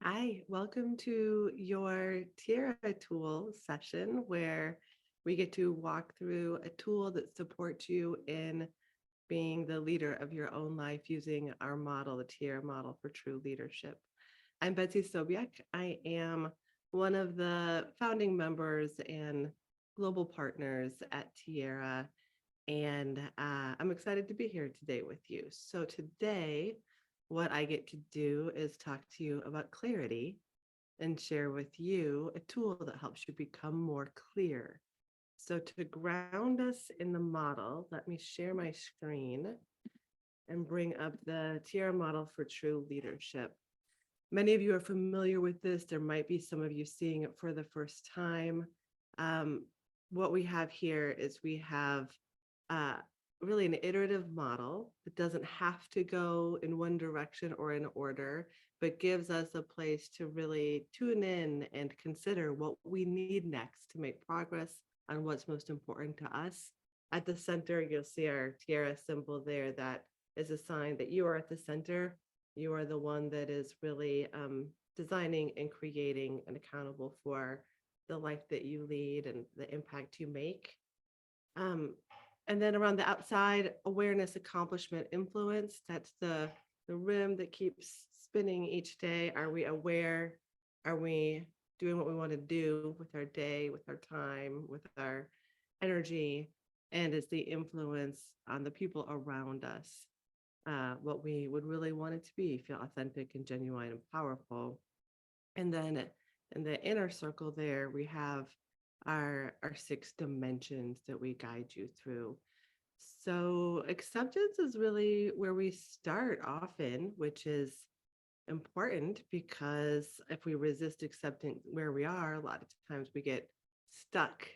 Hi, welcome to your Tierra tool session where we get to walk through a tool that supports you in being the leader of your own life using our model, the Tierra model for true leadership. I'm Betsy Sobiek. I am one of the founding members and global partners at Tierra, and I'm excited to be here today with you. So today, what I get to do is talk to you about clarity and share with you a tool that helps you become more clear. So to ground us in the model, let me share my screen and bring up the Tierra model for true leadership. Many of you are familiar with this. There might be some of you seeing it for the first time. Um, what we have here is we have uh, really an iterative model that doesn't have to go in one direction or in order, but gives us a place to really tune in and consider what we need next to make progress on what's most important to us. At the center, you'll see our tiara symbol there. That is a sign that you are at the center. You are the one that is really designing and creating and accountable for the life that you lead and the impact you make. Um, and then around the outside, awareness, accomplishment, influence. That's the rim that keeps spinning each day. Are we aware? Are we doing what we want to do with our day, with our time, with our energy? And is the influence on the people around us what we would really want it to be, feel authentic and genuine and powerful. And then in the inner circle there, we have our six dimensions that we guide you through. So acceptance is really where we start often, which is important because if we resist accepting where we are, a lot of times we get stuck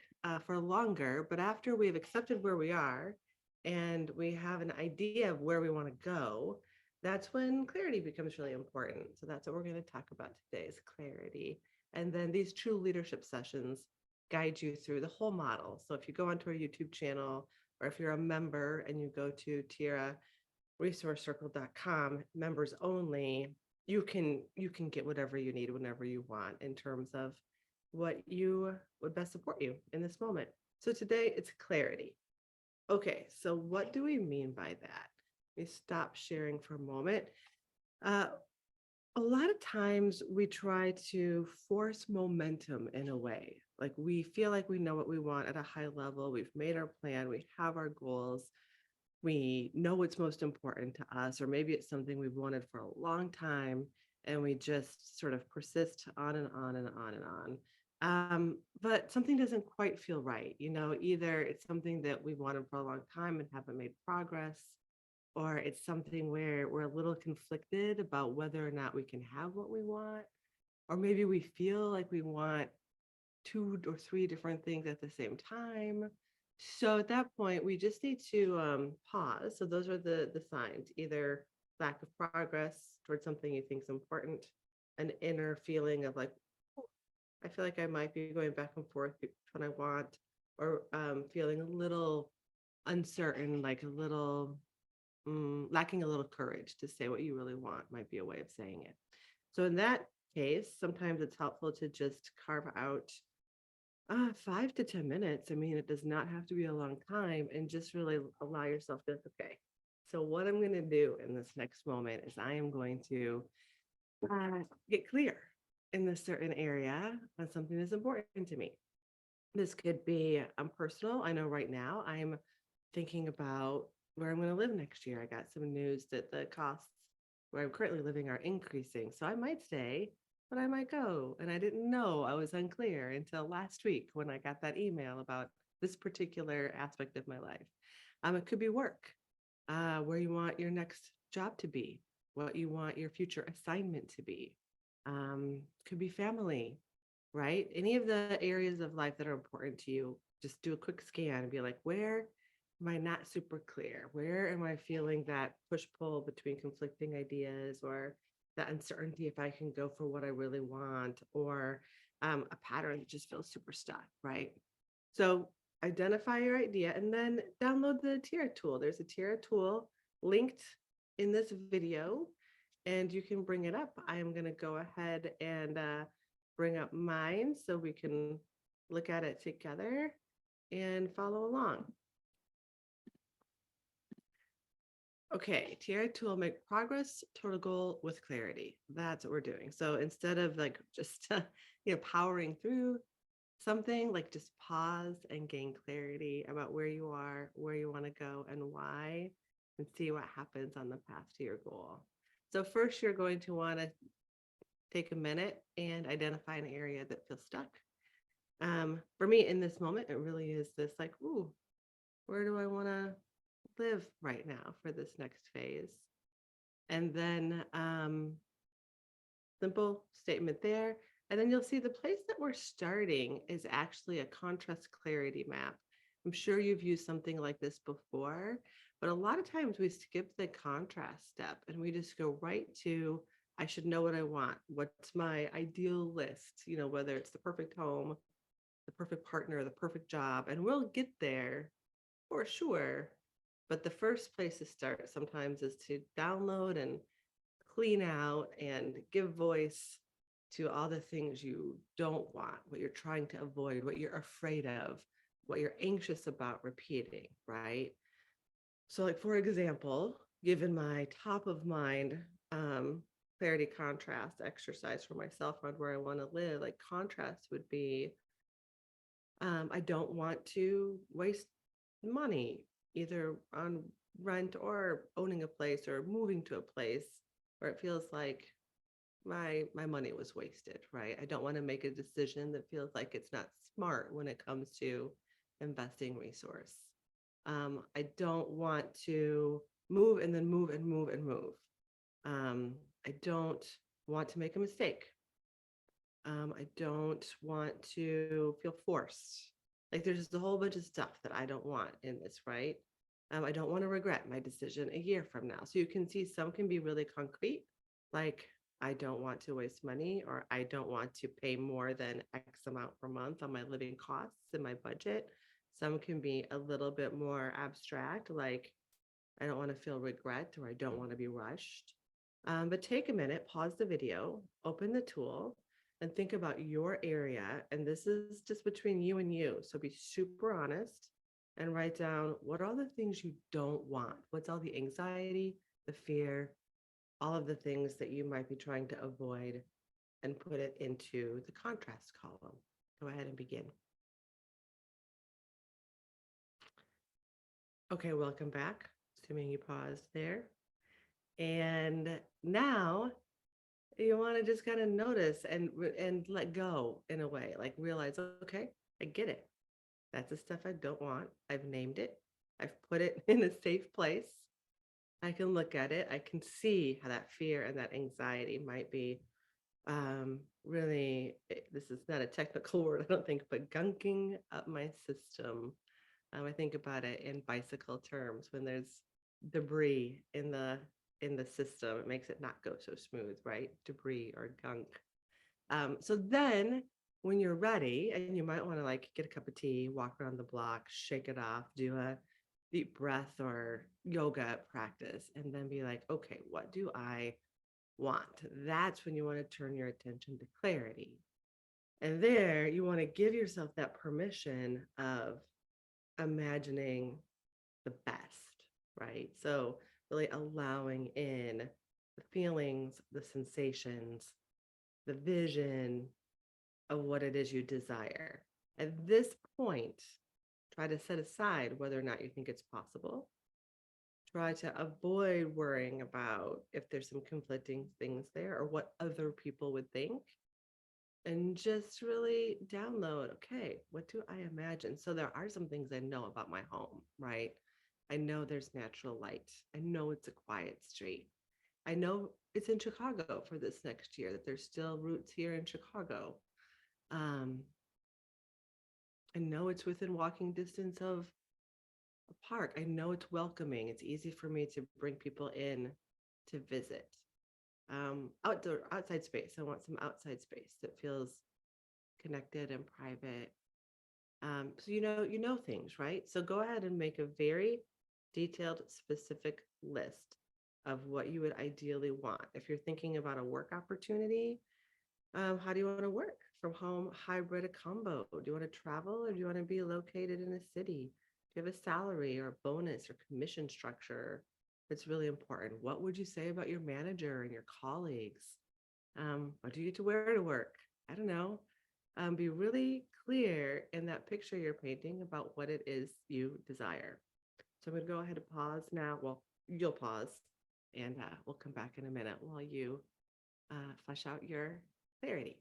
for longer. But after we've accepted where we are and we have an idea of where we want to go, that's when clarity becomes really important. So that's what we're going to talk about today is clarity. And then these true leadership sessions guide you through the whole model. So if you go onto our YouTube channel, or if you're a member and you go to tiraresourcecircle.com, members only, you can get whatever you need whenever you want in terms of what you would best support you in this moment. So today it's clarity. Okay, so what do we mean by that? Let me stop sharing for a moment. Uh, a lot of times we try to force momentum in a way. Like we feel like we know what we want at a high level. We've made our plan, we have our goals, we know what's most important to us, or maybe it's something we've wanted for a long time, and we just sort of persist on and on and on and on. But something doesn't quite feel right. Either it's something that we wanted for a long time and haven't made progress, or it's something where we're a little conflicted about whether or not we can have what we want, or maybe we feel like we want two or three different things at the same time. So at that point, we just need to pause. So those are the signs: either lack of progress towards something you think is important, an inner feeling of like, "Oh, I feel like I might be going back and forth between what I want," or feeling a little uncertain, like a little lacking a little courage to say what you really want might be a way of saying it. So in that case, sometimes it's helpful to just carve out 5 to 10 minutes. I mean, it does not have to be a long time, and just really allow yourself to, okay. So what I'm going to do in this next moment is I am going to get clear in this certain area on something that's important to me. This could be personal. I know right now I'm thinking about where I'm going to live next year. I got some news that the costs where I'm currently living are increasing. So I might stay, but I might go. And I didn't know, I was unclear until last week when I got that email about this particular aspect of my life. It could be work, where you want your next job to be, what you want your future assignment to be. Could be family, right? Any of the areas of life that are important to you, just do a quick scan and be like, where am I not super clear? Where am I feeling that push pull between conflicting ideas, or that uncertainty if I can go for what I really want, or a pattern that just feels super stuck, right? So identify your idea and then download the Tira tool. There's a Tira tool linked in this video. and you can bring it up. I am going to go ahead and bring up mine so we can look at it together and follow along. Okay, TRI tool, make progress toward a goal with clarity. That's what we're doing. So instead of like just powering through something, like just pause and gain clarity about where you are, where you want to go, and why, and see what happens on the path to your goal. So first, you're going to want to take a minute and identify an area that feels stuck. For me, in this moment, it really is this like, ooh, where do I want to live right now for this next phase? And then simple statement there. And then you'll see the place that we're starting is actually a contrast clarity map. I'm sure you've used something like this before, but a lot of times we skip the contrast step and we just go right to, I should know what I want. What's my ideal list? Whether it's the perfect home, the perfect partner, the perfect job, and we'll get there for sure. But the first place to start sometimes is to download and clean out and give voice to all the things you don't want, what you're trying to avoid, what you're afraid of, what you're anxious about repeating, right? So, like, for example, given my top of mind clarity contrast exercise for myself on where I want to live, like, contrast would be I don't want to waste money either on rent or owning a place or moving to a place where it feels like my money was wasted, right? I don't want to make a decision that feels like it's not smart when it comes to investing resource. I don't want to move and then move and move and move. I don't want to make a mistake. I don't want to feel forced. Like there's just a whole bunch of stuff that I don't want in this, right? I don't want to regret my decision a year from now. So you can see some can be really concrete, like I don't want to waste money, or I don't want to pay more than X amount per month on my living costs and my budget. Some can be a little bit more abstract, like I don't want to feel regret or I don't want to be rushed. But take a minute, pause the video, open the tool, and think about your area. And this is just between you and you. So be super honest and write down what are all the things you don't want? What's all the anxiety, the fear, all of the things that you might be trying to avoid, and put it into the contrast column. Go ahead and begin. Okay, welcome back. Assuming you paused there. And now you want to just kind of notice and let go in a way, like realize, okay, I get it. That's the stuff I don't want. I've named it. I've put it in a safe place. I can look at it. I can see how that fear and that anxiety might be really, this is not a technical word, I don't think, but gunking up my system. I think about it in bicycle terms. When there's debris in the system, it makes it not go so smooth, right? Debris or gunk. So then when you're ready, and you might want to like get a cup of tea, walk around the block, shake it off, do a deep breath or yoga practice, and then be like, okay, what do I want? That's when you want to turn your attention to clarity. And there you want to give yourself that permission of imagining the best, right? So really allowing in the feelings, the sensations, the vision of what it is you desire. At this point, try to set aside whether or not you think it's possible. Try to avoid worrying about if there's some conflicting things there or what other people would think. And just really download, okay, what do I imagine? So there are some things I know about my home, right? I know there's natural light. I know it's a quiet street. I know it's in Chicago for this next year, that there's still roots here in Chicago. Um, I know it's within walking distance of a park. I know it's welcoming. It's easy for me to bring people in to visit. Outside space. I want some outside space that feels connected and private. So you know things, right? So go ahead and make a very detailed, specific list of what you would ideally want. If you're thinking about a work opportunity, how do you want to work? From home, hybrid, a combo? Do you want to travel or do you want to be located in a city? Do you have a salary or a bonus or commission structure? It's really important. What would you say about your manager and your colleagues? What do you get to wear to work? I don't know. Be really clear in that picture you're painting about what it is you desire. So I'm going to go ahead and pause now. Well, you'll pause and we'll come back in a minute while you flesh out your clarity.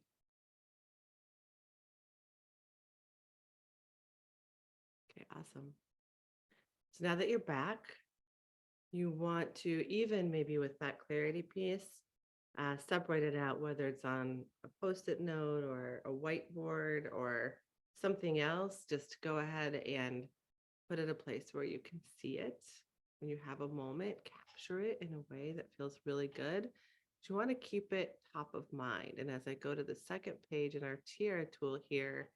Okay, awesome. So now that you're back, you want to, even maybe with that clarity piece, separate it out, whether it's on a post-it note or a whiteboard or something else. Just go ahead and put it a place where you can see it. When you have a moment, capture it in a way that feels really good. But you want to keep it top of mind. And as I go to the second page in our tiara tool here,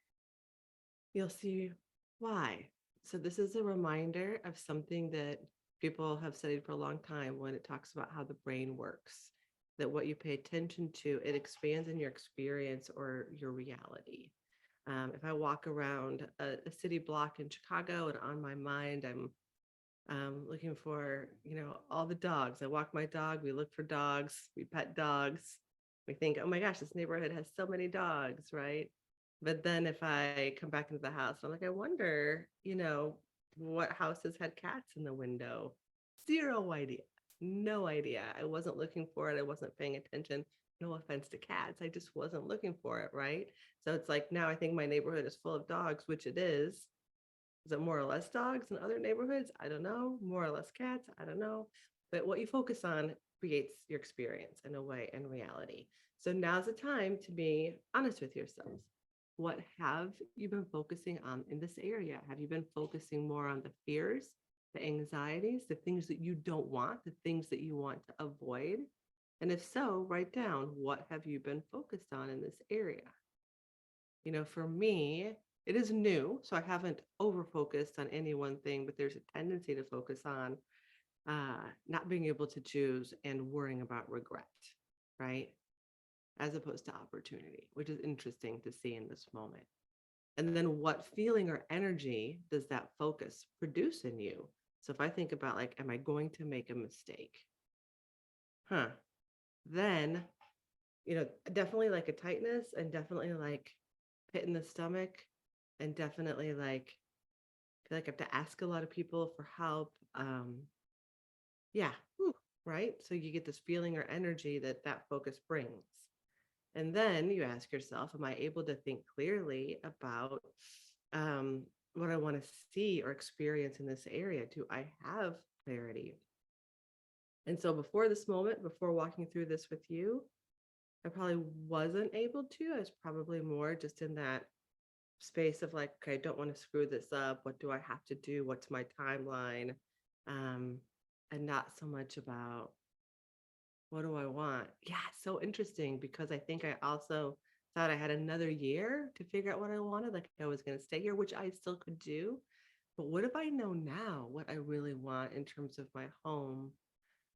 you'll see why. So this is a reminder of something that people have studied for a long time when it talks about how the brain works, that what you pay attention to, it expands in your experience or your reality. If I walk around a city block in Chicago and on my mind, I'm looking for, all the dogs. I walk my dog, we look for dogs, we pet dogs. We think, oh my gosh, this neighborhood has so many dogs, right? But then if I come back into the house, I'm like, I wonder, what houses had cats in the window? Zero idea. No idea. I wasn't looking for it. I wasn't paying attention. No offense to cats. I just wasn't looking for it, right? So it's like now I think my neighborhood is full of dogs, which it is. Is it more or less dogs in other neighborhoods? I don't know. More or less cats? I don't know. But what you focus on creates your experience in a way and reality. So now's the time to be honest with yourselves. What have you been focusing on in this area? Have you been focusing more on the fears, the anxieties, the things that you don't want, the things that you want to avoid? And if so, write down what have you been focused on in this area? For me, it is new, so I haven't over focused on any one thing, but there's a tendency to focus on not being able to choose and worrying about regret, right? As opposed to opportunity, which is interesting to see in this moment. And then what feeling or energy does that focus produce in you? So if I think about like, am I going to make a mistake? Then, definitely like a tightness and definitely like pit in the stomach and definitely like feel like I have to ask a lot of people for help. Yeah, right. So you get this feeling or energy that focus brings. And then you ask yourself, am I able to think clearly about what I want to see or experience in this area? Do I have clarity? And so before this moment, before walking through this with you, I probably wasn't able to. I was probably more just in that space of like, okay, I don't want to screw this up. What do I have to do? What's my timeline? And not so much about what do I want? Yeah, so interesting because I think I also thought I had another year to figure out what I wanted. Like I was going to stay here, which I still could do. But what if I know now what I really want in terms of my home?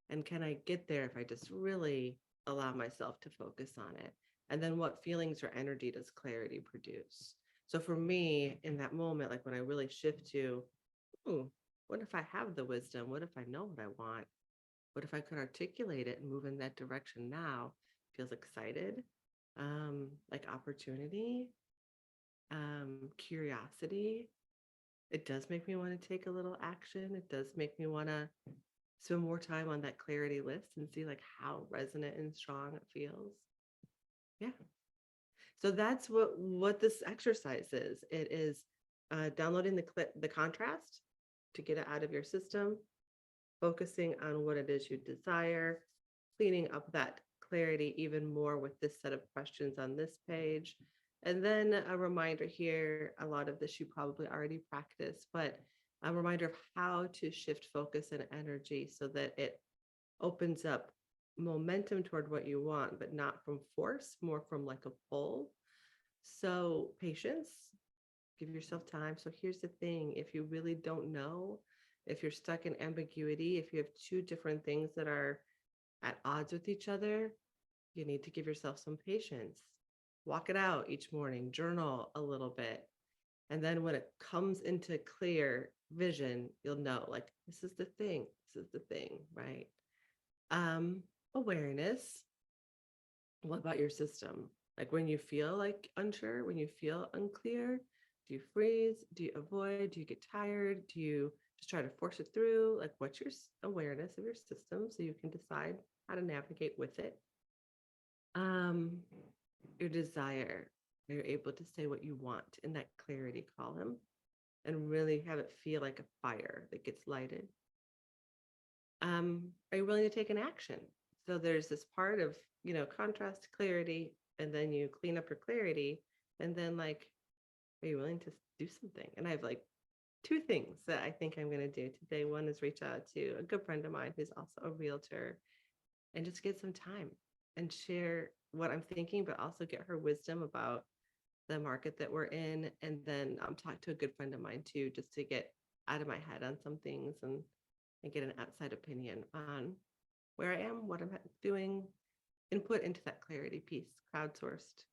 And can I get there if I just really allow myself to focus on it? And then what feelings or energy does clarity produce? So for me, in that moment, like when I really shift to, what if I have the wisdom? What if I know what I want? What if I could articulate it and move in that direction now? Feels excited, like opportunity, curiosity. It does make me want to take a little action. It does make me want to spend more time on that clarity list and see like how resonant and strong it feels. Yeah. So that's what this exercise is. It is downloading the contrast to get it out of your system, focusing on what it is you desire, cleaning up that clarity even more with this set of questions on this page. And then a reminder here, a lot of this you probably already practice, but a reminder of how to shift focus and energy so that it opens up momentum toward what you want, but not from force, more from like a pull. So patience, give yourself time. So here's the thing, if you really don't know, If you're stuck in ambiguity, if you have two different things that are at odds with each other, you need to give yourself some patience. Walk it out each morning, journal a little bit. And then when it comes into clear vision, you'll know like, this is the thing, this is the thing, right? Um, Awareness. What about your system? Like when you feel like unsure, when you feel unclear, do you freeze? Do you avoid? Do you get tired? Do you just try to force it through? Like, what's your awareness of your system so you can decide how to navigate with it? Um, your desire. You're able to say what you want in that clarity column and really have it feel like a fire that gets lighted. Are you willing to take an action? So there's this part of, contrast, clarity, and then you clean up your clarity. And then, like, are you willing to do something? And I have like two things that I think I'm going to do today. One is reach out to a good friend of mine who's also a realtor and just get some time and share what I'm thinking, but also get her wisdom about the market that we're in. And then talk to a good friend of mine too, just to get out of my head on some things and get an outside opinion on where I am, what I'm doing, input into that clarity piece, crowdsourced.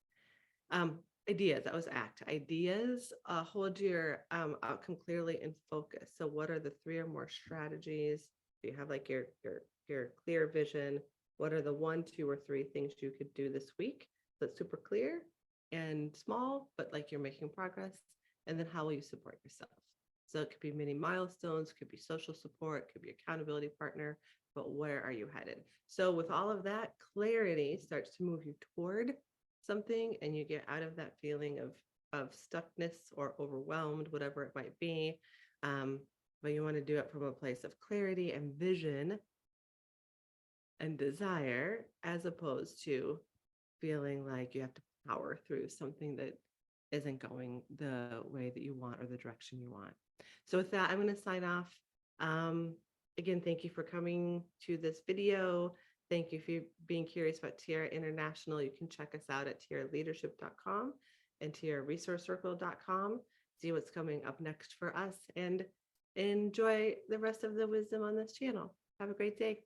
Um, Ideas, that was ACT. Ideas, hold your outcome clearly in focus. So what are the three or more strategies? Do you have like your clear vision? What are the one, two, or three things you could do this week that's super clear and small, but like you're making progress? And then how will you support yourself? So it could be many milestones, could be social support, could be accountability partner, but where are you headed? So with all of that, clarity starts to move you toward something and you get out of that feeling of stuckness or overwhelmed, whatever it might be. But you want to do it from a place of clarity and vision and desire, as opposed to feeling like you have to power through something that isn't going the way that you want or the direction you want. So with that, I'm going to sign off. Again, thank you for coming to this video. Thank you for being curious about Tiara International. You can check us out at tiaraleadership.com and tiararesourcecircle.com. See what's coming up next for us and enjoy the rest of the wisdom on this channel. Have a great day.